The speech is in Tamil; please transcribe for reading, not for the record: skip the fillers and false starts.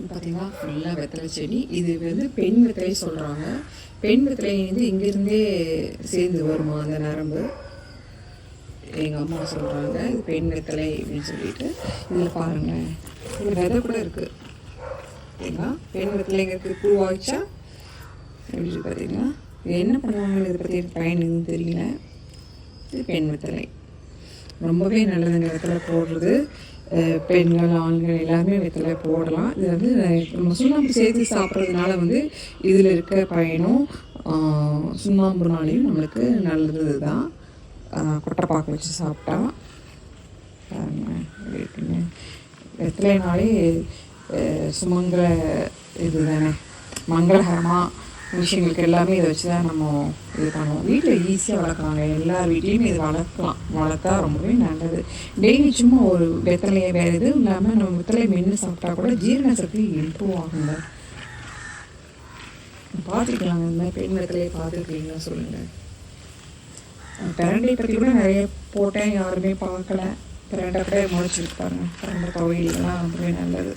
பார்த்திங்கன்னா ஃபுல்லாக வெத்தலை செடி. இது வந்து பெண் வெத்தலை சொல்கிறாங்க. பெண் வெத்தலை வந்து இங்கேருந்தே சேர்ந்து வருமா அந்த நரம்பு, எங்கள் அம்மா சொல்கிறாங்க. இது பெண் வெத்தலை அப்படின்னு சொல்லிட்டு. இதில் பாருங்கள், இது விதை கூட இருக்குது பார்த்தீங்களா. பெண் வெத்தலைங்கிறது பூவாச்சா எப்படி பார்த்தீங்கன்னா. இது என்ன பண்ணுவாங்க, இதை பற்றி பயன் எதுவும் தெரியல. இது பெண் வெத்தலை ரொம்பவே நல்லதுங்க. வெத்தலை போடுறது பெண்கள் ஆண்கள் எல்லாருமே வெத்தலை போடலாம். இது வந்து நம்ம சுண்ணாம்பு சேர்த்து சாப்பிட்றதுனால வந்து இதில் இருக்க பயனும் சுண்ணாம்புனாலையும் நம்மளுக்கு நல்லது தான். கொட்டைப்பாக்கு வச்சு சாப்பிட்டா இருக்குங்க. வெத்தலைனாலே சுமங்கல இது தானே, மங்களகரமாக விஷயங்களுக்கு எல்லாமே இதை வச்சு தான் நம்ம இது பண்ணுவோம். வீட்டில் ஈஸியாக வளர்க்குறாங்க. எல்லார் வீட்லேயுமே இது வளர்த்தா ரொம்பவே நல்லது. டெய்லி சும்மா ஒரு வெத்தலையை வேறு எதுவும் இல்லாமல் நம்ம வெத்தலையை மென்று சாப்பிட்டா கூட ஜீரண சக்தி இம்ப்ரூவ் ஆகுங்க. பார்த்துருக்கலாங்க. இந்த மாதிரி பெண் வெத்தலையை பார்த்துருக்கீங்களா சொல்லுங்கள். பிரண்டை பற்றி கூட நிறைய போட்டேன், யாருமே பார்க்கல. பிரண்டை கூட முளைச்சிருப்பாருங்க. பிரண்டை துவையெல்லாம் ரொம்பவே நல்லது.